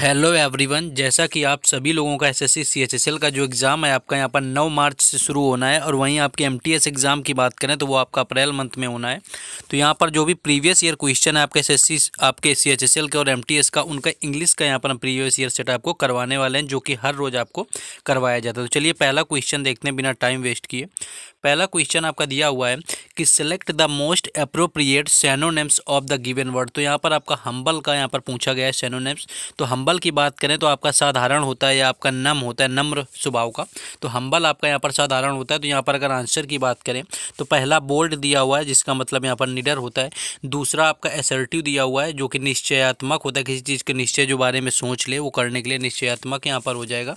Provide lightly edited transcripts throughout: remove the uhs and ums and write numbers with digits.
Hello everyone, जैसा कि आप सभी लोगों का एसएससी सीएचएसएल का जो एग्ज़ाम है आपका यहाँ पर 9 मार्च से शुरू होना है और वहीं आपके एमटीएस एग्ज़ाम की बात करें तो वो आपका अप्रैल मंथ में होना है। तो यहाँ पर जो भी प्रीवियस ईयर क्वेश्चन है आपके एसएससी आपके सीएचएसएल के और एमटीएस का, उनका इंग्लिश का यहाँ पर हम प्रीवियस ईयर सेट आपको करवाने वाले हैं, जो कि हर रोज़ आपको करवाया जाता है। तो चलिए पहला क्वेश्चन देखते हैं बिना टाइम वेस्ट किए। पहला क्वेश्चन आपका दिया हुआ है कि select the most appropriate synonyms of the given word. तो यहाँ पर आपका हम्बल का यहाँ पर पूछा गया है सिनोनिम्स। तो हम्बल की बात करें तो आपका साधारण होता है या आपका नम होता है, नम्र स्वभाव का। तो हम्बल आपका यहाँ पर साधारण होता है। तो यहाँ पर अगर आंसर की बात करें तो पहला बोल्ड दिया हुआ है, जिसका मतलब यहाँ पर निडर होता है। दूसरा आपका असर्टिव दिया हुआ है, जो कि निश्चयात्मक होता है, किसी चीज़ के निश्चय जो बारे में सोच ले वो करने के लिए निश्चयात्मक यहाँ पर हो जाएगा।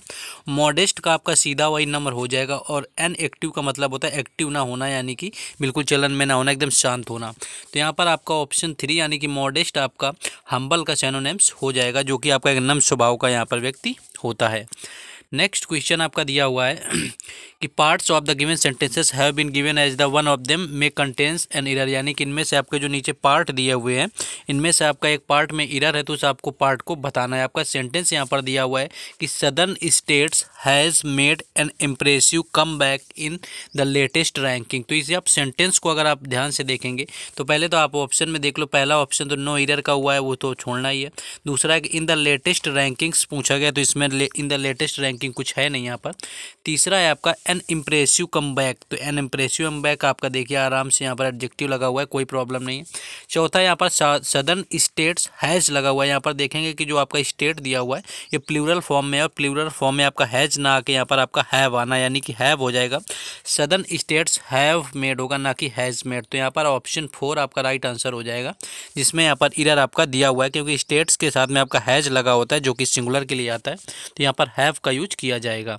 मॉडेस्ट का आपका सीधा वही नंबर हो जाएगा। और इनएक्टिव का मतलब होता है एक्टिव ना होना, यानी कि बिल्कुल चलन में ना होना, एकदम शांत होना। तो यहाँ पर आपका ऑप्शन 3 यानी कि मॉडेस्ट आपका हम्बल का सिनोनिम्स हो जाएगा, जो कि आपका एक नम्र स्वभाव का यहाँ पर व्यक्ति होता है। नेक्स्ट क्वेश्चन आपका दिया हुआ है कि parts of the given sentences have been given as the one of them may contains an error. यानी कि इनमें से आपके जो नीचे पार्ट दिए हुए हैं, इनमें से आपका एक पार्ट में एरर है, तो उस आपको पार्ट को बताना है। आपका सेंटेंस यहाँ पर दिया हुआ है कि southern states has made an impressive come back in the latest ranking. तो इसे आप सेंटेंस को अगर आप ध्यान से देखेंगे तो पहले तो आप ऑप्शन में देख लो, पहला ऑप्शन तो नो एरर का हुआ है, वो तो छोड़ना ही है। दूसरा है कि इन द लेटेस्ट रैंकिंग्स पूछा गया, तो इसमें इन द लेटेस्ट रैंकिंग कुछ है नहीं यहाँ पर। तीसरा है आपका एन इम्प्रेसिव कम बैक। तो एन इम्प्रेसिव कम बैक आपका देखिए आराम से यहाँ पर एडजेक्टिव लगा हुआ है, कोई प्रॉब्लम नहीं है। चौथा यहाँ पर सदर्न स्टेट्स हैज़ लगा हुआ है। यहाँ पर देखेंगे कि जो आपका स्टेट दिया हुआ है ये प्लूरल फॉर्म में है, और प्लूरल फॉर्म में आपका हैज़ ना आके यहाँ पर आपका हैव आना, यानी कि हैव हो जाएगा। सदर्न स्टेट्स हैव मेड होगा, ना कि हैज़ मेड। तो यहाँ पर ऑप्शन 4 आपका राइट आंसर हो जाएगा, जिसमें यहाँ पर एरर आपका दिया हुआ है, क्योंकि स्टेट्स के साथ में आपका हैज़ लगा होता है, जो कि सिंगुलर के लिए आता है। तो यहाँ पर हैव का यूज किया जाएगा।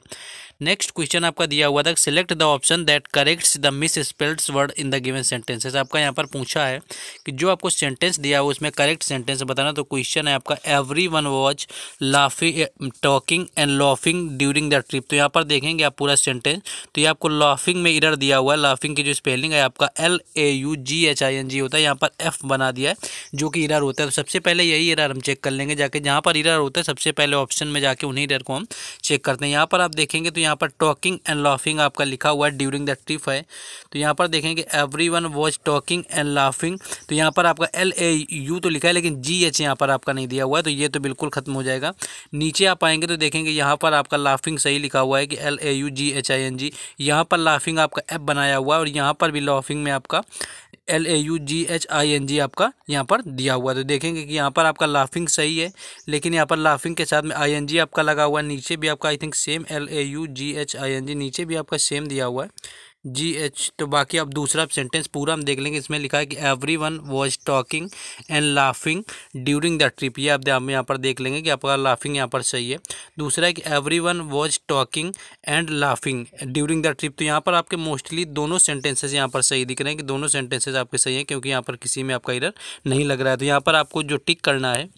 नेक्स्ट क्वेश्चन आपका दिया हुआ था, select the option that corrects the miss spelled word in the given sentences. आपका यहाँ पर पूछा है कि जो आपको सेंटेंस दिया हुआ उसमें करेक्ट सेंटेंस बताना। तो क्वेश्चन है आपका everyone was laughing talking and laughing during the trip. तो यहाँ पर देखेंगे आप पूरा सेंटेंस, तो ये आपको लाफिंग में एरर दिया हुआ है। लाफिंग की जो स्पेलिंग है आपका LAUGHING होता है, यहाँ पर F बना दिया है, जो कि एरर होता है। तो सबसे पहले यही एरर हम चेक कर लेंगे जाके, जहाँ पर एरर होता है सबसे पहले ऑप्शन में जाके उन्हीं एरर को हम चेक करते हैं। यहाँ पर आप देखेंगे तो यहाँ पर टॉकिंग एंड लाफिंग आपका लिखा हुआ है, ड्यूरिंग द ट्रिप है। तो यहाँ पर देखेंगे everyone was talking and laughing, तो यहाँ पर आपका LAU तो लिखा है, लेकिन GH यहाँ पर आपका नहीं दिया हुआ है, तो ये तो बिल्कुल खत्म हो जाएगा। नीचे आप आएंगे तो देखेंगे यहाँ पर आपका लाफिंग सही लिखा हुआ है कि LAUGHING। यहाँ पर लाफिंग आपका F बनाया हुआ है, और यहाँ पर भी लाफिंग में आपका LAUGHING आपका यहाँ पर दिया हुआ है। तो देखेंगे कि यहाँ पर आपका लाफिंग सही है, लेकिन यहाँ पर लाफिंग के साथ में ING आपका लगा हुआ है। नीचे भी आपका आई थिंक सेम LAUGHING, नीचे भी आपका सेम दिया हुआ है GH। तो बाकी अब दूसरा सेंटेंस पूरा हम देख लेंगे। इसमें लिखा है कि everyone was talking and laughing during the trip. ये आप यहाँ पर देख लेंगे कि आपका लाफिंग यहाँ पर सही है। दूसरा है कि everyone was talking and laughing during the trip. तो यहाँ पर आपके मोस्टली दोनों सेंटेंसेस यहाँ पर सही दिख रहे हैं कि दोनों सेंटेंसेस आपके सही हैं, क्योंकि यहाँ पर किसी में आपका एरर नहीं लग रहा है। तो यहाँ पर आपको जो टिक करना है,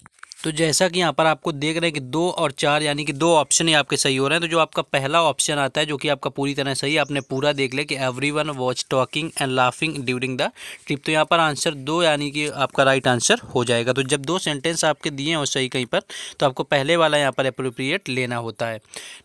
तो जैसा कि यहाँ पर आपको देख रहे हैं कि 2 और 4 यानी कि 2 ऑप्शन ही आपके सही हो रहे हैं। तो जो आपका पहला ऑप्शन आता है, जो कि आपका पूरी तरह सही है, आपने पूरा देख लिया कि everyone was talking and laughing during the trip. तो यहाँ पर आंसर 2 यानी कि आपका राइट आंसर हो जाएगा। तो जब 2 सेंटेंस आपके दिए हैं सही कहीं पर, तो आपको पहले वाला यहाँ पर अप्रोप्रिएट लेना होता है।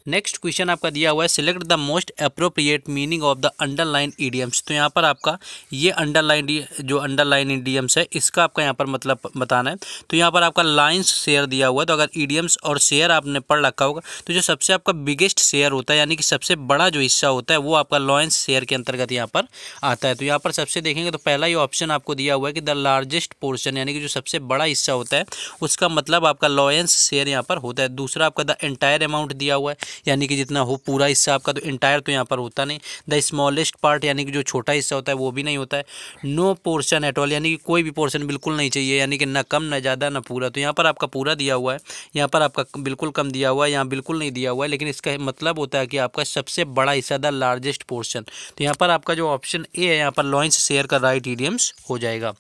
नेक्स्ट क्वेश्चन आपका दिया हुआ है, select the most appropriate meaning of the underline idioms. तो यहाँ पर आपका ये अंडरलाइन ईडियम्स है, इसका आपका यहाँ पर मतलब बताना है। तो यहाँ पर आपका लाइन शेयर दिया हुआ है, तो अगर ईडियम्स और शेयर आपने पढ़ रखा होगा, तो जो सबसे आपका बिगेस्ट शेयर होता है, यानी कि सबसे बड़ा जो हिस्सा होता है, वो आपका लॉयंस शेयर के अंतर्गत यहाँ पर आता है। तो यहाँ पर सबसे देखेंगे तो पहला ही ऑप्शन आपको दिया हुआ है कि द लार्जेस्ट पोर्शन, यानी कि जो सबसे बड़ा हिस्सा होता है उसका मतलब आपका लॉयंस शेयर यहाँ पर होता है। दूसरा आपका द एंटायर अमाउंट दिया हुआ है, यानी कि जितना हो पूरा हिस्सा आपका, तो एंटायर तो यहाँ पर होता नहीं। द स्मॉलेस्ट पार्ट, यानी कि जो छोटा हिस्सा होता है वो भी नहीं होता है। नो पोर्शन एट ऑल, यानी कि कोई भी पोर्शन बिल्कुल नहीं चाहिए, यानी कि न कम न ज़्यादा न पूरा। तो यहाँ पर आपका पूरा दिया हुआ है, यहाँ पर आपका बिल्कुल कम दिया हुआ है, यहाँ बिल्कुल नहीं दिया हुआ है, लेकिन इसका मतलब होता है कि आपका सबसे बड़ा हिस्सा द लार्जेस्ट पोर्शन। तो यहाँ पर आपका जो ऑप्शन ए है, यहाँ पर लॉयंस शेयर का राइट ईडियम्स हो जाएगा।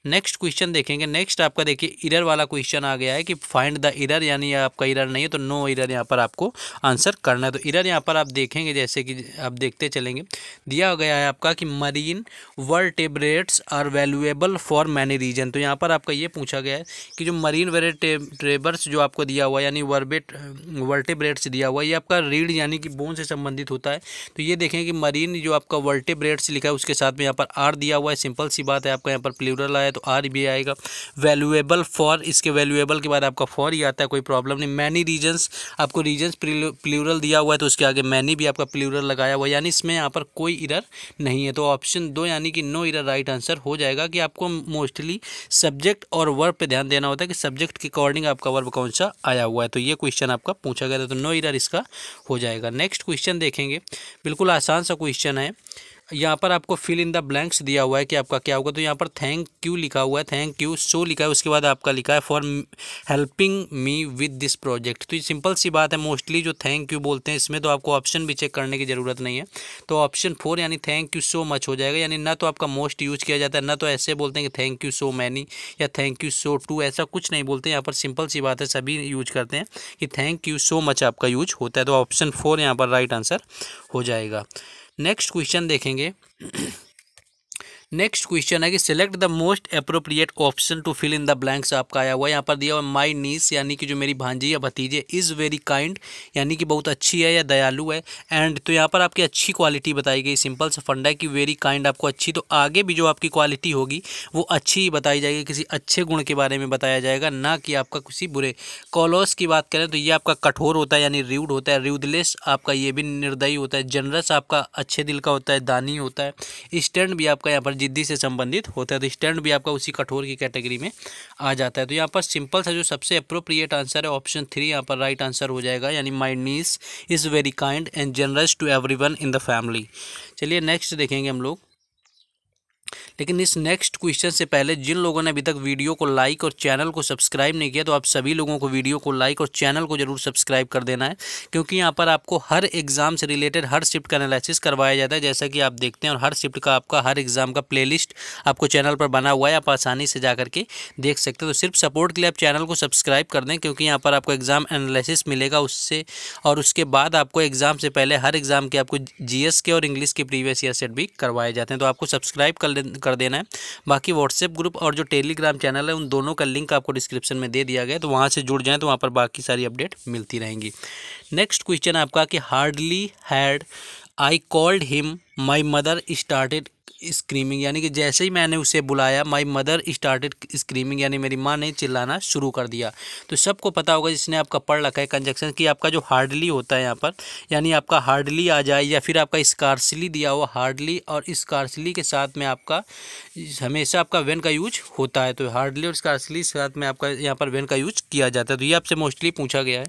नेक्स्ट क्वेश्चन देखेंगे। नेक्स्ट आपका देखिए एरर वाला क्वेश्चन आ गया है कि फाइंड द एरर, यानी आपका एरर नहीं है तो नो एरर यहाँ पर आपको आंसर करना है। तो एरर यहाँ पर आप देखेंगे, जैसे कि आप देखते चलेंगे, दिया गया है आपका कि marine vertebrates are valuable for many reason. तो यहाँ पर आपका ये पूछा गया है कि जो मरीन वर्टेब्रेट्स जो आपको दिया हुआ है, यानी वर्टेब्रेट्स दिया हुआ है, ये आपका रीढ़ यानी कि बोन से संबंधित होता है। तो ये देखें कि मरीन जो आपका वर्टेब्रेट्स लिखा है उसके साथ में यहाँ पर आर दिया हुआ है, सिंपल सी बात है, आपका यहाँ पर प्लूरल आया तो आर भी आएगा। वैल्यूएबल फॉर, इसके वैल्यूएबल के बाद आपका फॉर ही आता है, कोई प्रॉब्लम नहीं। मैनी रीजन्स, आपको रीजन्स प्लूरल दिया हुआ है तो उसके आगे मैनी भी आपका प्लूरल लगाया हुआ है, यानी इसमें यहाँ पर कोई एरर नहीं है। तो ऑप्शन 2 यानी कि नो एरर राइट आंसर हो जाएगा। कि आपको मोस्टली सब्जेक्ट और वर्ब पे ध्यान देना होता है कि सब्जेक्ट के अकॉर्डिंग आपका वर्ब कौन सा आया हुआ है। तो ये क्वेश्चन आपका पूछा गया था, तो नो एरर इसका हो जाएगा। नेक्स्ट क्वेश्चन देखेंगे, बिल्कुल आसान सा क्वेश्चन है। यहाँ पर आपको फिल इन द ब्लैंक्स दिया हुआ है कि आपका क्या होगा। तो यहाँ पर थैंक यू लिखा हुआ है, थैंक यू सो लिखा है, उसके बाद आपका लिखा है for helping me with this project. तो ये सिंपल सी बात है, मोस्टली जो थैंक यू बोलते हैं इसमें तो आपको ऑप्शन भी चेक करने की ज़रूरत नहीं है। तो ऑप्शन 4 यानी थैंक यू सो मच हो जाएगा। यानी ना तो आपका मोस्ट यूज किया जाता है, ना तो ऐसे बोलते हैं कि थैंक यू सो मैनी या थैंक यू सो टू, ऐसा कुछ नहीं बोलते। यहाँ पर सिंपल सी बात है, सभी यूज करते हैं कि थैंक यू सो मच आपका यूज होता है। तो ऑप्शन 4 यहाँ पर राइट आंसर हो जाएगा। नेक्स्ट क्वेश्चन देखेंगे। नेक्स्ट क्वेश्चन है कि select the most appropriate option to fill in the blanks. आपका आया हुआ है, यहाँ पर दिया हुआ माई नीस, यानी कि जो मेरी भांजी या भतीजे, इज़ वेरी काइंड, यानी कि बहुत अच्छी है या दयालु है। एंड तो यहाँ पर आपकी अच्छी क्वालिटी बताई गई, सिंपल सा फंडा है कि वेरी काइंड आपको अच्छी, तो आगे भी जो आपकी क्वालिटी होगी वो अच्छी ही बताई जाएगी, किसी अच्छे गुण के बारे में बताया जाएगा, ना कि आपका किसी बुरे। कॉलोस की बात करें तो ये आपका कठोर होता है, यानी र्यूड होता है। र्यूदलेस आपका ये भी निर्दयी होता है। जनरस आपका अच्छे दिल का होता है, दानी होता है। स्टैंड भी आपका यहाँ पर जिद्दी से संबंधित होता है, तो स्टैंड भी आपका उसी कठोर की कैटेगरी में आ जाता है। तो यहाँ पर सिंपल सा जो सबसे अप्रोप्रिएट आंसर है ऑप्शन 3 यहाँ पर राइट आंसर हो जाएगा, यानी my niece is very kind and generous to everyone in the family. चलिए नेक्स्ट देखेंगे हम लोग। लेकिन इस नेक्स्ट क्वेश्चन से पहले जिन लोगों ने अभी तक वीडियो को लाइक और चैनल को सब्सक्राइब नहीं किया, तो आप सभी लोगों को वीडियो को लाइक और चैनल को जरूर सब्सक्राइब कर देना है, क्योंकि यहाँ पर आपको हर एग्जाम से रिलेटेड हर शिफ्ट का एनालिसिस करवाया जाता है, जैसा कि आप देखते हैं। और हर शिफ्ट का आपका हर एग्जाम का प्लेलिस्ट आपको चैनल पर बना हुआ है, आप आसानी से जा करके देख सकते हो। तो सिर्फ सपोर्ट के लिए आप चैनल को सब्सक्राइब कर दें, क्योंकि यहाँ पर आपको एग्जाम एनालिसिस मिलेगा उससे, और उसके बाद आपको एग्जाम से पहले हर एग्जाम के आपको जीएस के और इंग्लिश के प्रीवियस ईयर सेट भी करवाए जाते हैं। तो आपको सब्सक्राइब कर देना है। बाकी व्हाट्सएप ग्रुप और जो टेलीग्राम चैनल है उन दोनों का लिंक आपको डिस्क्रिप्शन में दे दिया गया है, तो वहाँ से जुड़ जाएं, तो वहाँ पर बाकी सारी अपडेट मिलती रहेंगी। नेक्स्ट क्वेश्चन आपका कि hardly had I called him my mother started screaming, यानी कि जैसे ही मैंने उसे बुलाया माई मदर स्टार्टेड स्क्रीमिंग, यानी मेरी माँ ने चिल्लाना शुरू कर दिया। तो सबको पता होगा जिसने आपका पढ़ रखा है कंजक्शन कि आपका जो हार्डली होता है यहाँ पर, यानी आपका हार्डली आ जाए या फिर आपका स्कार्सली दिया हुआ, हार्डली और स्कार्सली के साथ में आपका हमेशा आपका वेन का यूज होता है। तो हार्डली और स्कार्सली के साथ में आपका यहाँ पर वेन का यूज किया जाता है। तो ये आपसे मोस्टली पूछा गया है।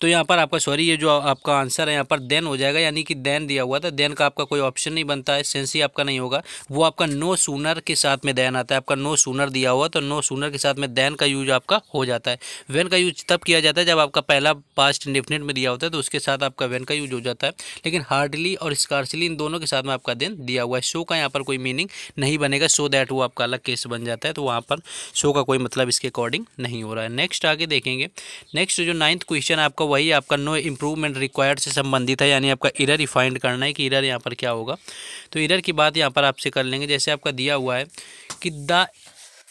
तो यहाँ पर आपका सॉरी ये जो आपका आंसर है यहाँ पर देन हो जाएगा, यानी कि देन दिया हुआ था, देन का आपका कोई ऑप्शन नहीं बनता है, सेंस ही आपका नहीं होगा। वो आपका नो सूनर के साथ में देन आता है। आपका नो सूनर दिया हुआ तो नो सूनर के साथ में देन का यूज आपका हो जाता है। वेन का यूज तब किया जाता है जब आपका पहला पास्ट इंडेफिनिट में दिया होता है, तो उसके साथ आपका वेन का यूज हो जाता है। लेकिन हार्डली और स्कार्सली इन दोनों के साथ में आपका देन दिया हुआ है। शो का यहाँ पर कोई मीनिंग नहीं बनेगा, सो दैट वो आपका अलग केस बन जाता है, तो वहाँ पर शो का कोई मतलब इसके अकॉर्डिंग नहीं हो रहा है। नेक्स्ट आगे देखेंगे। नेक्स्ट जो 9th क्वेश्चन आपका वही आपका नो इंप्रूवमेंट रिक्वायर्ड से संबंधित है, यानी आपका एरर ही फाइंड करना है कि एरर यहाँ पर क्या होगा। तो एरर की बात यहाँ पर आपसे कर लेंगे। जैसे आपका दिया हुआ है कि the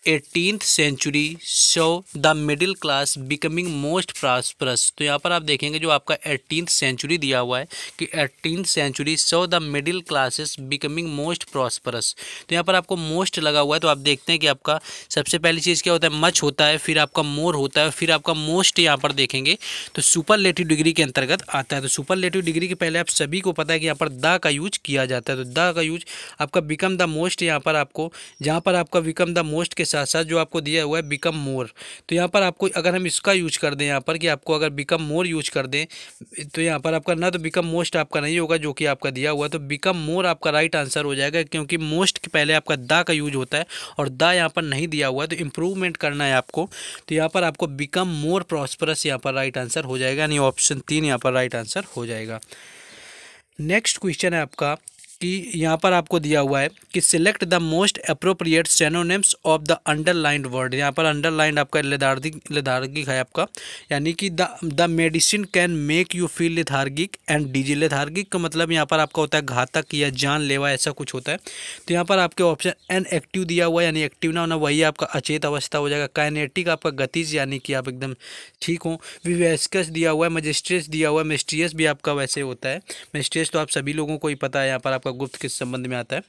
18th century show the middle class becoming most prosperous. तो यहाँ पर आप देखेंगे जो आपका 18th सेंचुरी दिया हुआ है कि 18th century show the middle classes becoming most prosperous. तो यहाँ पर आपको मोस्ट लगा हुआ है, तो आप देखते हैं कि आपका सबसे पहली चीज़ क्या होता है, मच होता है, फिर आपका मोर होता है, फिर आपका मोस्ट यहाँ पर देखेंगे तो सुपरलेटिव डिग्री के अंतर्गत आता है। तो सुपरलेटिव डिग्री के पहले आप सभी को पता है कि यहाँ पर द का यूज किया जाता है। तो द का यूज आपका बिकम द मोस्ट, यहाँ पर आपको जहाँ पर आपका बिकम द मोस्ट के साथ साथ जो आपको दिया हुआ है बिकम मोर, तो यहाँ पर आपको अगर हम इसका यूज कर दें यहाँ पर कि आपको अगर बिकम मोर यूज कर दें, तो यहाँ पर आपका ना तो बिकम मोस्ट आपका नहीं होगा जो कि आपका दिया हुआ है, तो बिकम मोर आपका राइट आंसर हो जाएगा, क्योंकि मोस्ट के पहले आपका द का यूज होता है और द यहाँ पर नहीं दिया हुआ है। तो इम्प्रूवमेंट करना है आपको, तो यहाँ पर आपको बिकम मोर प्रॉस्परस यहाँ पर राइट आंसर हो जाएगा, यानी ऑप्शन 3 यहाँ पर राइट आंसर हो जाएगा। नेक्स्ट क्वेश्चन है आपका कि यहाँ पर आपको दिया हुआ है कि select the most appropriate synonyms of the underlined word. यहाँ पर अंडरलाइंड आपका लेथार्गिक है आपका, यानी कि the medicine can make you feel lethargic and dizzy. Lethargic का मतलब यहाँ पर आपका होता है घातक या जानलेवा, ऐसा कुछ होता है। तो यहाँ पर आपके ऑप्शन एन एक्टिव दिया हुआ है, यानी एक्टिव ना होना, वही आपका अचेत अवस्था हो जाएगा। काइनेटिक आपका गतिज, यानी कि आप एकदम ठीक हो। विवेस्कस दिया हुआ है, मजिस्ट्रेस दिया हुआ है, मिस्टीरियस भी आपका वैसे होता है। मिस्टीरियस तो आप सभी लोगों को ही पता है, यहाँ पर आपका गुप्त किस संबंध में आता है।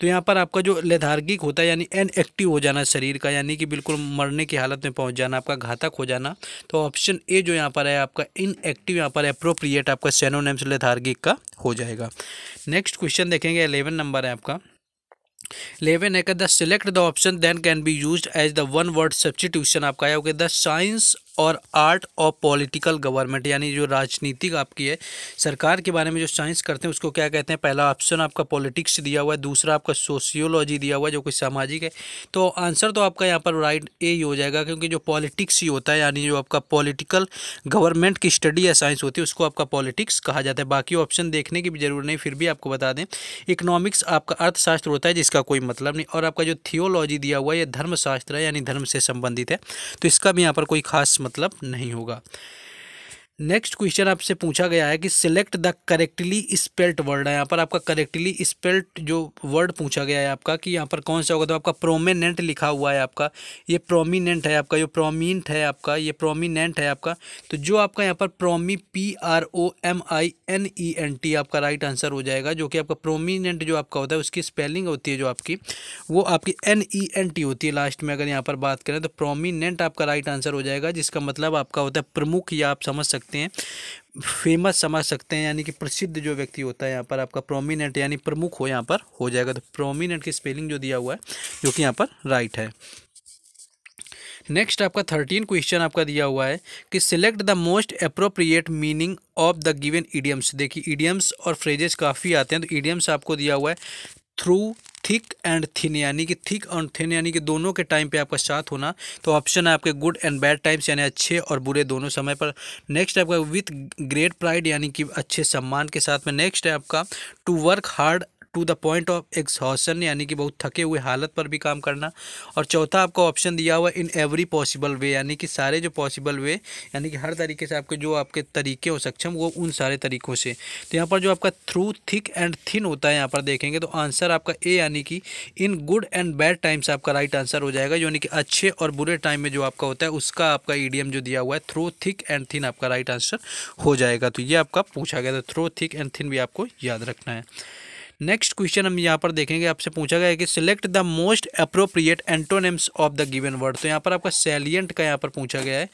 तो यहाँ पर आपका जो लेथार्गिक होता है यानी इनएक्टिव हो जाना शरीर का, यानी कि बिल्कुल मरने की हालत में पहुंच जाना, आपका घातक हो जाना। तो ऑप्शन ए जो यहाँ पर है आपका इनएक्टिव, यहाँ पर अप्रोप्रिएट आपका सिनोनिम्स लेथार्गिक का हो जाएगा। नेक्स्ट क्वेश्चन देखेंगे, 11 नंबर है आपका। 11 है the select the option then can be used as the one word substitution. आपका आया होगा द साइंस और आर्ट ऑफ पॉलिटिकल गवर्नमेंट, यानी जो राजनीतिक आपकी है, सरकार के बारे में जो साइंस करते हैं उसको क्या कहते हैं। पहला ऑप्शन आपका पॉलिटिक्स दिया हुआ है, दूसरा आपका सोशियोलॉजी दिया हुआ है जो कुछ सामाजिक है। तो आंसर तो आपका यहाँ पर राइट ए ही हो जाएगा, क्योंकि जो पॉलिटिक्स ही होता है, यानी जो आपका पॉलिटिकल गवर्नमेंट की स्टडी या साइंस होती है उसको आपका पॉलिटिक्स कहा जाता है। बाकी ऑप्शन देखने की भी जरूरत नहीं, फिर भी आपको बता दें इकोनॉमिक्स आपका अर्थशास्त्र होता है जिसका कोई मतलब नहीं, और आपका जो थियोलॉजी दिया हुआ है ये धर्मशास्त्र है, यानी धर्म से संबंधित है, तो इसका भी यहाँ पर कोई खास मतलब नहीं होगा। नेक्स्ट क्वेश्चन आपसे पूछा गया है कि select the correctly spelt word है। यहाँ पर आपका करेक्टली स्पेल्ट जो वर्ड पूछा गया है आपका कि यहाँ पर कौन सा होगा। तो आपका प्रोमिनेंट लिखा हुआ है आपका, ये प्रोमिनेंट है आपका, जो प्रोमिनेंट है आपका, ये प्रोमिनेंट है आपका। तो जो आपका यहाँ पर PROMINENT आपका राइट आंसर हो जाएगा, जो कि आपका प्रोमिनेंट जो आपका होता है उसकी स्पेलिंग होती है जो आपकी, वो आपकी NENT होती है लास्ट में। अगर यहाँ पर बात करें तो प्रोमिनेंट आपका राइट आंसर हो जाएगा, जिसका मतलब आपका होता है प्रमुख, या आप समझ सकते हैं फेमस समझ सकते हैं, यानी कि प्रसिद्ध जो व्यक्ति होता है। यहाँ पर आपका प्रोमिनेंट यानी प्रमुख हो यहाँ पर हो जाएगा। तो प्रोमिनेंट की स्पेलिंग जो दिया हुआ है जो कि यहाँ पर राइट है। नेक्स्ट आपका 13 क्वेश्चन आपका दिया हुआ है कि select the most appropriate meaning of the given idioms. देखिए इडियम्स और फ्रेजेस काफ़ी आते हैं, तो इडियम्स आपको दिया हुआ है थ्रू, थिक एंड थिन, यानी कि थिक और थिन यानी कि दोनों के टाइम पे आपका साथ होना। तो ऑप्शन है आपके गुड एंड बैड टाइम्स, यानी अच्छे और बुरे दोनों समय पर। नेक्स्ट आपका विथ ग्रेट प्राइड, यानी कि अच्छे सम्मान के साथ में। नेक्स्ट है आपका to work hard to the point of exhaustion, यानी कि बहुत थके हुए हालत पर भी काम करना। और चौथा आपका ऑप्शन दिया हुआ है इन एवरी पॉसिबल वे, यानी कि सारे जो पॉसिबल वे, यानी कि हर तरीके से आपके जो आपके तरीके हो सक्षम, वो उन सारे तरीकों से। तो यहाँ पर जो आपका थ्रू, थिक एंड थिन होता है, यहाँ पर देखेंगे तो आंसर आपका ए, यानी कि in good and bad times आपका राइट आंसर हो जाएगा, यानी कि अच्छे और बुरे टाइम में जो आपका होता है उसका आपका ईडियम जो दिया हुआ है थ्रू, थिक एंड थिन आपका राइट आंसर हो जाएगा। तो ये आपका पूछा गया था, थ्रू, थिक एंड थिन भी आपको याद रखना है। नेक्स्ट क्वेश्चन हम यहाँ पर देखेंगे, आपसे पूछा गया है कि select the most appropriate antonyms of the given word. तो यहाँ पर आपका सैलिएंट का यहाँ पर पूछा गया है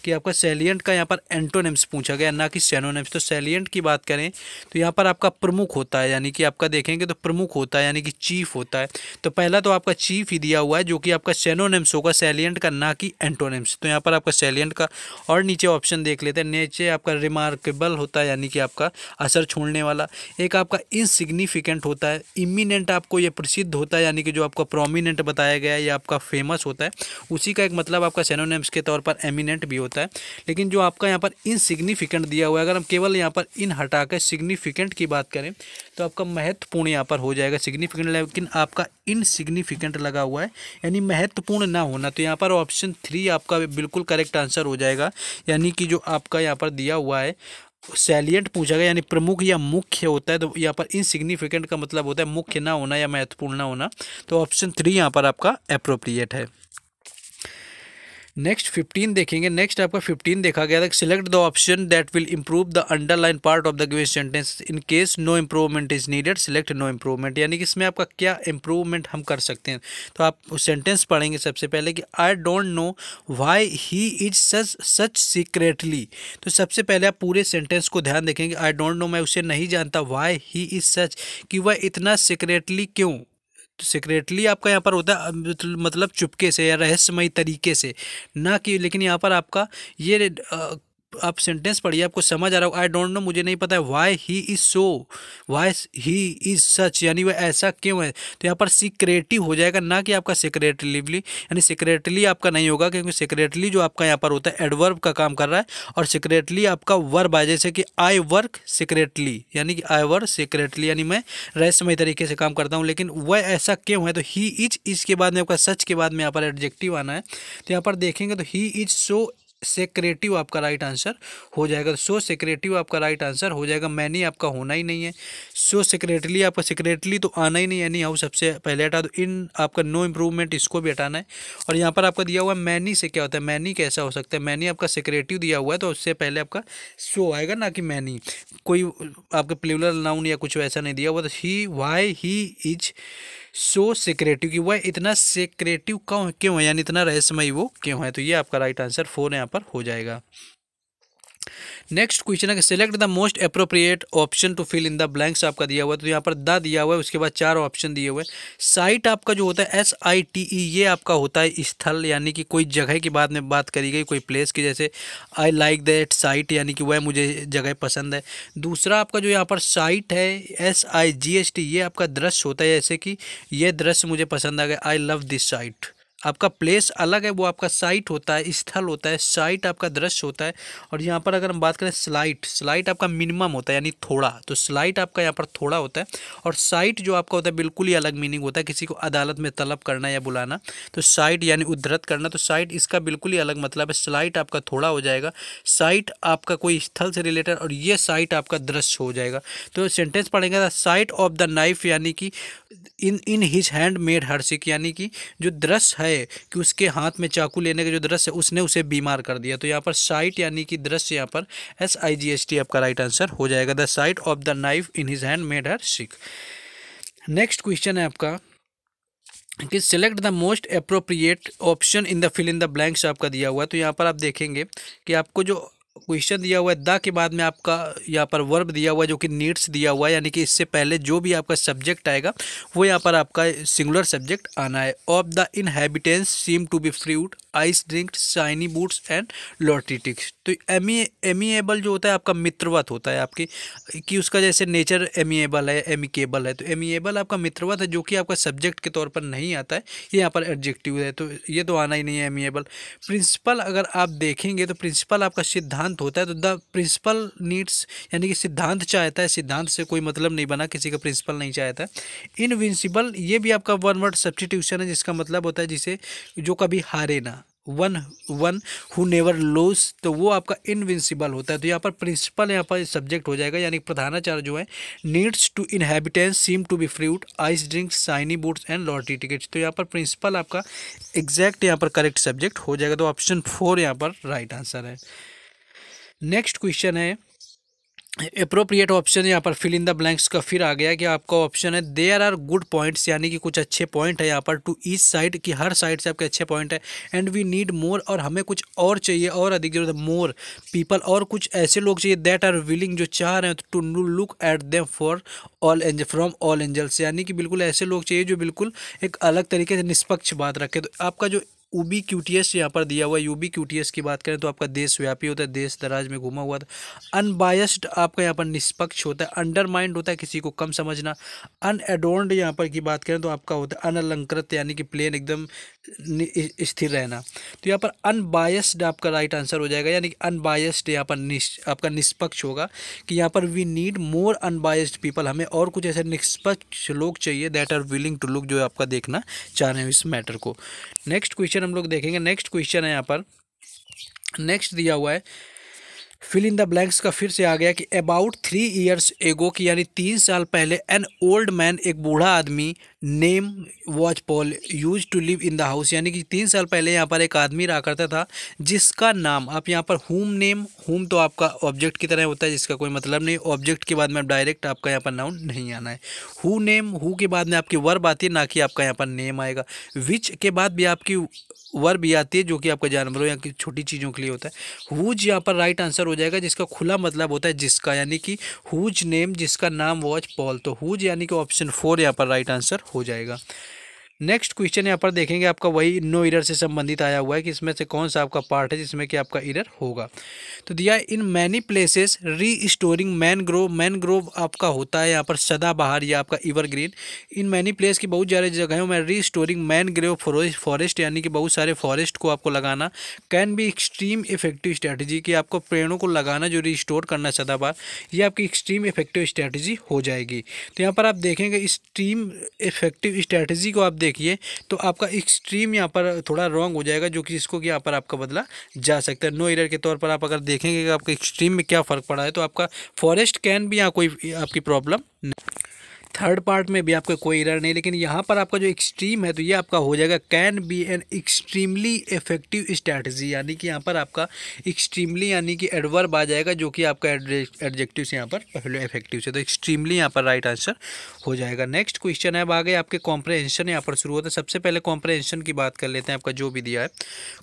कि आपका सैलिएंट का यहाँ पर एंटोनिम्स पूछा गया है, ना कि सिनोनिम्स। तो सैलिएंट की बात करें तो यहाँ पर आपका प्रमुख होता है, यानी कि आपका देखेंगे तो प्रमुख होता है, यानी कि चीफ होता है। तो पहला तो आपका चीफ ही दिया हुआ है, जो कि आपका सिनोनिम्स होगा सैलिएंट का, ना कि एंटोनिम्स। तो यहाँ पर आपका सैलिएंट का, और नीचे ऑप्शन देख लेते हैं। नीचे आपका रिमार्केबल होता है, यानी कि आपका असर छोड़ने वाला। एक आपका इनसिग्निफिकेंट होता है। इमिनेंट आपको ये प्रसिद्ध होता है, यानी कि जो आपका प्रोमिनेंट बताया गया है ये आपका फेमस होता है। उसी का एक मतलब आपका सिनोनिम्स के तौर पर एमिनेंट भी होता है। लेकिन जो आपका यहाँ पर इनसिग्निफिकेंट दिया हुआ है, अगर हम केवल यहाँ पर इन हटाकर सिग्निफिकेंट की बात करें तो आपका महत्वपूर्ण यहाँ पर हो जाएगा सिग्निफिकेंट, लेकिन आपका इनसिग्निफिकेंट लगा हुआ है, यानी महत्वपूर्ण ना होना। तो यहाँ पर ऑप्शन 3 आपका बिल्कुल करेक्ट आंसर हो जाएगा, यानी कि जो आपका यहाँ पर दिया हुआ है सैलिएंट पूछा गया, यानी प्रमुख या मुख्य होता है। तो यहाँ पर इनसिग्निफिकेंट का मतलब होता है मुख्य ना होना या महत्वपूर्ण ना होना। तो ऑप्शन 3 यहाँ पर आपका अप्रोप्रिएट है। नेक्स्ट 15 देखेंगे। नेक्स्ट आपका 15 देखा गया था, select the option that will improve the underline part of the given sentence in case no improvement is needed, select no improvement, यानी कि इसमें आपका क्या इंप्रूवमेंट हम कर सकते हैं। तो आप सेंटेंस पढ़ेंगे सबसे पहले कि I don't know why he is such secretly. तो सबसे पहले आप पूरे सेंटेंस को ध्यान देखेंगे, आई डोंट नो मैं उसे नहीं जानता, व्हाई ही इज सच कि वह इतना सीक्रेटली क्यों। तो सीक्रेटली आपका यहाँ पर होता है मतलब चुपके से या रहस्यमयी तरीके से, ना कि, लेकिन यहाँ पर आपका ये आप सेंटेंस पढ़िए, आपको समझ आ रहा होगा। आई डोंट नो, मुझे नहीं पता है। Why he is so, why he is such, यानी वह ऐसा क्यों है। तो यहाँ पर सीक्रेटिव हो जाएगा, ना कि आपका सेक्रेटलीवली, यानी सेक्रेटली आपका नहीं होगा, क्योंकि सेक्रेटली जो आपका यहाँ पर होता है एडवर्ब का काम कर रहा है, और सेक्रेटली आपका वर्ब है। जैसे कि आई वर्क सेक्रेटली, यानी कि आई वर्क सेक्रेटली, यानी मैं रहस्यमय तरीके से काम करता हूँ। लेकिन वह ऐसा क्यों है, तो ही इज, इसके बाद में आपका सच के बाद में यहाँ पर एडजेक्टिव आना है। तो यहाँ पर देखेंगे तो ही इज सो सेक्रेटिव आपका राइट आंसर हो जाएगा। तो सो सेक्रेटिव आपका राइट आंसर हो जाएगा। मैनी आपका होना ही नहीं है। सो सेक्रेटली आपका सेक्रेटली तो आना ही नहीं, यानी हाउ सबसे पहले हटा दो। इन आपका नो इम्प्रूवमेंट, इसको भी हटाना है। और यहाँ पर आपका दिया हुआ है मैनी से क्या होता है, मैनी कैसा हो सकता है। मैनी आपका सेक्रेटिव दिया हुआ है, तो उससे पहले आपका सो आएगा, ना कि मैनी। कोई आपका प्लूरल नाउन या कुछ वैसा नहीं दिया हुआ। तो ही, वाई ही इज सो सेक्रेटिव, कि वह इतना सेक्रेटिव क्यों है, यानी इतना रहस्यमय वो क्यों है। तो ये आपका राइट आंसर 4 यहाँ पर हो जाएगा। नेक्स्ट क्वेश्चन है कि select the most appropriate option to fill in the blanks आपका दिया हुआ है। तो यहाँ पर द दिया हुआ है, उसके बाद 4 ऑप्शन दिए हुए हैं। साइट आपका जो होता है SITE, ये आपका होता है स्थल, यानी कि कोई जगह की बाद में बात करी गई, कोई प्लेस की। जैसे आई लाइक दैट साइट, यानी कि वह मुझे जगह पसंद है। दूसरा आपका जो यहाँ पर साइट है SIGHT, ये आपका दृश्य होता है, जैसे कि यह दृश्य मुझे पसंद आ गया, आई लव दिस साइट। आपका प्लेस अलग है, वो आपका साइट होता है, स्थल होता है। साइट आपका दृश्य होता है। और यहाँ पर अगर हम बात करें स्लाइट, स्लाइट आपका मिनिमम होता है, यानी थोड़ा। तो स्लाइट आपका यहाँ पर थोड़ा होता है। और साइट जो आपका होता है बिल्कुल ही अलग मीनिंग होता है, किसी को अदालत में तलब करना या बुलाना। तो साइट यानी उद्धृत करना, तो साइट इसका बिल्कुल ही अलग मतलब है। स्लाइट आपका थोड़ा हो जाएगा, साइट आपका कोई स्थल से रिलेटेड, और ये साइट आपका दृश्य हो जाएगा। तो सेंटेंस पढ़ेंगे the sight of the knife, यानी कि in his hand made her sick, यानी कि जो दृश्य है कि उसके हाथ में चाकू लेने का जो दृश्य है, उसने उसे बीमार कर दिया। तो यहाँ पर साइट यानी कि दृश्य, यहाँ पर SIGHT आपका राइट आंसर हो जाएगा। The sight of the knife in his hand made her sick. Next question है आपका कि select the most appropriate option in the fill in the blanks आपका दिया हुआ है। तो यहाँ पर आप देखेंगे कि आपको जो क्वेश्चन दिया हुआ है द के बाद में आपका यहाँ पर वर्ब दिया हुआ है, जो कि नीड्स दिया हुआ है, यानी कि इससे पहले जो भी आपका सब्जेक्ट आएगा वो यहाँ पर आपका सिंगुलर सब्जेक्ट आना है। Of the inhabitants seem to be fruit, ice drink, shiny boots and lottery ticks. तो एमिएबल जो होता है आपका मित्रवत होता है, आपकी कि उसका जैसे नेचर एमिएबल है, एमिकेबल है। तो एमिएबल आपका मित्रवत है, जो कि आपका सब्जेक्ट के तौर पर नहीं आता है, ये यहाँ पर एडजेक्टिव है, तो ये तो आना ही नहीं है एमिएबल। प्रिंसिपल अगर आप देखेंगे तो प्रिंसिपल आपका सिद्धांत होता है। तो द प्रिंसिपल नीड्स, यानी कि सिद्धांत चाहता है, सिद्धांत से कोई मतलब नहीं बना, किसी का प्रिंसिपल नहीं चाहता। इनविंसिबल, ये भी आपका वन वर्ड सब्स्टिट्यूशन है, जिसका मतलब होता है जिसे जो कभी हारे ना, वन हु नेवर लूज, तो वो आपका इनविंसिबल होता है। तो यहाँ पर प्रिंसिपल यहाँ पर सब्जेक्ट हो जाएगा, यानी प्रधानाचार्य जो है needs to inhabitants seem to be fruit, ice drinks, shiny boots and lottery tickets. तो यहाँ पर प्रिंसिपल आपका एग्जैक्ट यहाँ पर करेक्ट सब्जेक्ट हो जाएगा। तो ऑप्शन 4 यहाँ पर राइट आंसर है। नेक्स्ट क्वेश्चन है अप्रोप्रिएट ऑप्शन, यहाँ पर फिल इन द ब्लैंक्स का फिर आ गया कि आपका ऑप्शन है देयर आर गुड पॉइंट्स, यानी कि कुछ अच्छे पॉइंट है यहाँ पर टू ईच साइड, की हर साइड से आपके अच्छे पॉइंट है। एंड वी नीड मोर, और हमें कुछ और चाहिए, और अधिक जरूरत है। मोर पीपल, और कुछ ऐसे लोग चाहिए दैट आर विलिंग, जो चाह रहे हैं to look at them for all angel, from all angels, यानी कि बिल्कुल ऐसे लोग चाहिए जो बिल्कुल एक अलग तरीके से निष्पक्ष बात रखे। तो आपका जो UBQTS यहाँ पर दिया हुआ है, UBQTS की बात करें तो आपका देशव्यापी होता है, देश दराज में घुमा हुआ था। अनबायस्ड आपका यहाँ पर निष्पक्ष होता है। अंडरमाइंड होता है किसी को कम समझना। अनएडोर्न्ड यहाँ पर की बात करें तो आपका होता है अनलंकृत, यानी कि प्लेन एकदम स्थिर रहना। तो यहाँ पर अनबायस्ड आपका राइट आंसर हो जाएगा, यानी कि अनबायस्ड यहाँ पर आपका निष्पक्ष होगा, कि यहाँ पर we need more unbiased people, हमें और कुछ ऐसे निष्पक्ष लोग चाहिए that are willing to look, जो आपका देखना चाह रहे हैं इस मैटर को। नेक्स्ट क्वेश्चन हम लोग देखेंगे। नेक्स्ट क्वेश्चन है यहाँ पर, नेक्स्ट दिया हुआ है फिल इन द ब्लैंक्स का फिर से आ गया कि अबाउट 3 years एगो, की यानी 3 साल पहले, एन ओल्ड मैन, एक बूढ़ा आदमी, name watch Paul, use to live in the house, यानी कि 3 साल पहले यहाँ पर एक आदमी रहा करता था जिसका नाम, आप यहाँ पर हुम नेम, हुम तो आपका ऑब्जेक्ट की तरह होता है जिसका कोई मतलब नहीं, ऑब्जेक्ट के बाद में डायरेक्ट आपका यहाँ पर नाउन नहीं आना है। हु नेम, हु के बाद में आपकी वर्ब आती है, ना कि आपका यहाँ पर नेम आएगा। विच के बाद भी आपकी वर्ब भी आती है, जो कि आपका जानवरों या कि छोटी चीज़ों के लिए होता है। हुज यहाँ पर राइट आंसर हो जाएगा, जिसका खुला मतलब होता है जिसका, यानी कि हुज नेम, जिसका नाम वॉच पॉल। तो हुज यानी कि ऑप्शन 4 यहाँ पर राइट आंसर हो जाएगा। नेक्स्ट क्वेश्चन यहाँ पर देखेंगे आपका वही नो एरर से संबंधित आया हुआ है कि इसमें से कौन सा आपका पार्ट है जिसमें कि आपका एरर होगा। तो दिया in many places restoring mangrove आपका होता है यहाँ पर सदाबहार या आपका एवरग्रीन। इन मैनी प्लेस की बहुत सारे जगहों में रीस्टोरिंग मैनग्रोव फॉरेस्ट यानी कि बहुत सारे फॉरेस्ट को आपको लगाना can be extreme effective strategy कि आपको पेड़ों को लगाना जो रिस्टोर करना सदाबहार, ये आपकी एक्सट्रीम इफेक्टिव स्ट्रैटेजी हो जाएगी। तो यहाँ पर आप देखेंगे एक्सट्रीम इफेक्टिव स्ट्रैटेजी को आप देखिए तो आपका एक्सट्रीम यहाँ पर थोड़ा रॉन्ग हो जाएगा, जो कि इसको कि यहाँ पर आपका बदला जा सकता है। नो एरर के तौर पर आप अगर देखेंगे कि आपका एक्सट्रीम में क्या फ़र्क पड़ा है तो आपका फॉरेस्ट कैन भी यहाँ कोई आपकी प्रॉब्लम नहीं। थर्ड पार्ट में भी आपका कोई एरर नहीं, लेकिन यहाँ पर आपका जो एक्सट्रीम है तो ये आपका हो जाएगा can be an extremely effective strategy, यानी कि यहाँ पर आपका एक्सट्रीमली यानी कि एडवर्ब आ जाएगा जो कि आपका एडजेक्टिव से यहाँ पर पहले इफेक्टिव से, तो एक्सट्रीमली यहाँ पर राइट आंसर हो जाएगा। नेक्स्ट क्वेश्चन है, अब आगे आपके कॉम्प्रहेंशन यहाँ पर शुरू होता है। सबसे पहले कॉम्प्रहेंशन की बात कर लेते हैं। आपका जो भी दिया है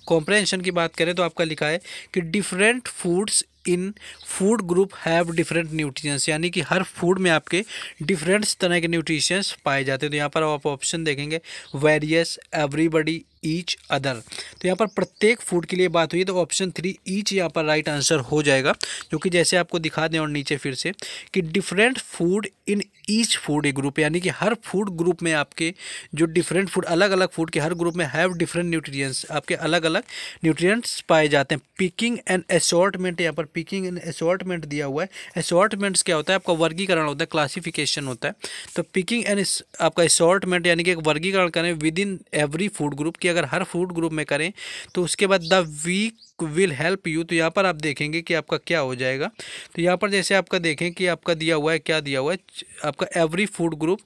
कॉम्प्रहेंशन की बात करें तो आपका लिखा है कि different foods in food group have different nutritions, यानी कि हर फूड में आपके डिफरेंट तरह के न्यूट्रिशंस पाए जाते हैं। तो यहाँ पर आप ऑप्शन देखेंगे वेरियस, एवरीबडी, ईच, अदर। तो यहाँ पर प्रत्येक फूड के लिए बात हुई तो ऑप्शन 3 ईच यहाँ पर राइट आंसर हो जाएगा, जो कि जैसे आपको दिखा दें और नीचे फिर से कि different food in each food group, यानी कि हर फूड ग्रुप में आपके जो डिफरेंट फूड अलग अलग फूड के हर ग्रुप में हैव डिफरेंट न्यूट्रिएंट्स, आपके अलग अलग न्यूट्रिएंट्स पाए जाते हैं। पिकिंग एंड असॉर्टमेंट, यहाँ पर पिकिंग एंड असॉर्टमेंट दिया हुआ है। असॉर्टमेंट्स क्या होता है, आपका वर्गीकरण होता है, क्लासिफिकेशन होता है। तो पिकिंग एंड आपका असॉर्टमेंट यानी कि एक वर्गीकरण करें with in every food group की, अगर हर फूड ग्रुप में करें तो उसके बाद the week will help you. तो यहाँ पर आप देखेंगे कि आपका क्या हो जाएगा। तो यहाँ पर जैसे आपका देखें कि आपका दिया हुआ है, क्या दिया हुआ है, आपका every food group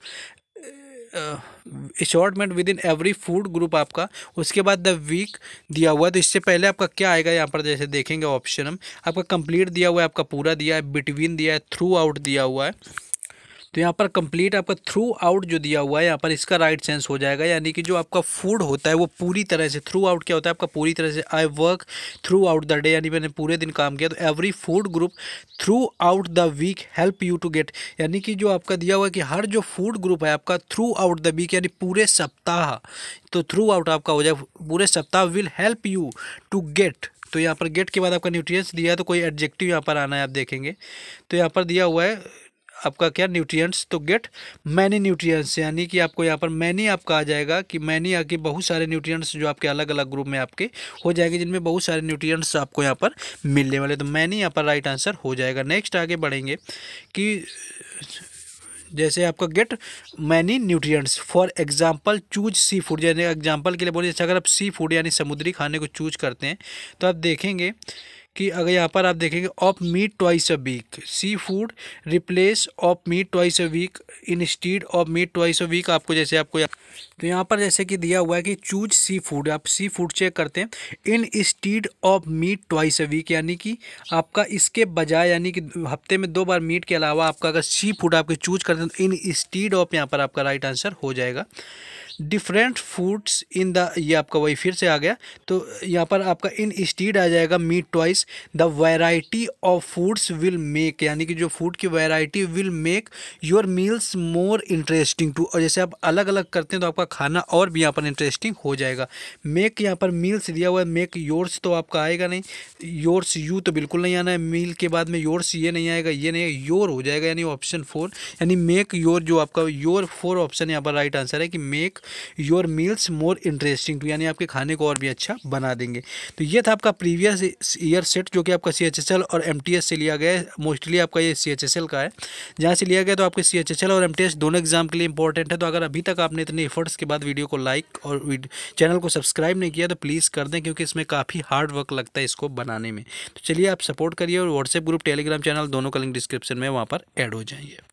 assortment with in every food group आपका, उसके बाद द वीक दिया हुआ है। तो इससे पहले आपका क्या आएगा, यहाँ पर जैसे देखेंगे ऑप्शन हम आपका कंप्लीट दिया हुआ है, आपका पूरा दिया है, बिटवीन दिया है, थ्रू आउट दिया हुआ है। तो यहाँ पर कंप्लीट आपका थ्रू आउट जो दिया हुआ है यहाँ पर इसका राइट सेंस हो जाएगा, यानी कि जो आपका फूड होता है वो पूरी तरह से, थ्रू आउट क्या होता है आपका पूरी तरह से। I work throughout the day, यानी मैंने पूरे दिन काम किया। तो every food group throughout the week help you to get, यानी कि जो आपका दिया हुआ है कि हर जो फूड ग्रुप है आपका थ्रू आउट द वीक यानी पूरे सप्ताह, तो थ्रू आउट आपका हो जाएगा पूरे सप्ताह, will help you to get. तो यहाँ पर गेट के बाद आपका न्यूट्रिएंट्स दिया है तो कोई एडजेक्टिव यहाँ पर आना है, आप देखेंगे तो यहाँ पर दिया हुआ है आपका क्या न्यूट्रिएंट्स, तो गेट मैनी न्यूट्रिएंट्स, यानी कि आपको यहाँ पर मैनी आपका आ जाएगा कि मैनी आके बहुत सारे न्यूट्रिएंट्स जो आपके अलग अलग ग्रुप में आपके हो जाएंगे जिनमें बहुत सारे न्यूट्रिएंट्स आपको यहाँ पर मिलने वाले। तो मैनी यहाँ पर राइट आंसर हो जाएगा। नेक्स्ट आगे बढ़ेंगे कि जैसे आपका get many nutrients for example choose seafood, यानी एग्जांपल के लिए बोलिए अगर आप सी फूड यानी समुद्री खाने को चूज करते हैं तो आप देखेंगे कि अगर यहाँ पर आप देखेंगे of meat twice a week, seafood replace of meat twice a week instead of meat twice a week, आपको जैसे आपको तो यहाँ पर जैसे कि दिया हुआ है कि चूज सी फूड, आप सी फूड चेक करते हैं instead of meat twice a week, यानी कि आपका इसके बजाय यानी कि हफ्ते में 2 बार मीट के अलावा आपका अगर सी फूड आपके चूज करते हैं तो इन स्टीड ऑफ यहाँ पर आपका राइट आंसर हो जाएगा। डिफरेंट फूड्स इन द, ये आपका वही फिर से आ गया तो यहाँ पर आपका इन स्टीड आ जाएगा meat twice. The variety of foods will make, यानी कि जो फूड की variety will make your meals more interesting to, और जैसे आप अलग अलग करते हैं तो आपका खाना और भी यहाँ पर इंटरेस्टिंग हो जाएगा। मेक यहाँ पर मील्स दिया हुआ है, मेक योर्स तो आपका आएगा नहीं, योर्स यू तो बिल्कुल नहीं आना है, मील के बाद में योर्स ये नहीं आएगा, ये नहीं, योर हो जाएगा यानी ऑप्शन 4 यानी मेक योर, जो आपका योर 4 ऑप्शन यहाँ पर राइट आंसर है कि make your meals more interesting to, यानी आपके खाने को और भी अच्छा बना देंगे। तो ये था आपका प्रीवियस ईयर सेट जो कि आपका CHSL और MTS से लिया गया है। मोस्टली आपका ये CHSL का है जहाँ से लिया गया, तो आपके CHSL और MTS दोनों एग्जाम के लिए इंपॉर्टेंट है। तो अगर अभी तक आपने इतने एफर्ट्स के बाद वीडियो को लाइक और चैनल को सब्सक्राइब नहीं किया तो प्लीज़ कर दें, क्योंकि इसमें काफ़ी हार्ड वर्क लगता है इसको बनाने में। तो चलिए आप सपोर्ट करिए और व्हाट्सएप ग्रुप, टेलीग्राम चैनल दोनों का लिंक डिस्क्रिप्शन में वहाँ पर ऐड हो जाएंगे।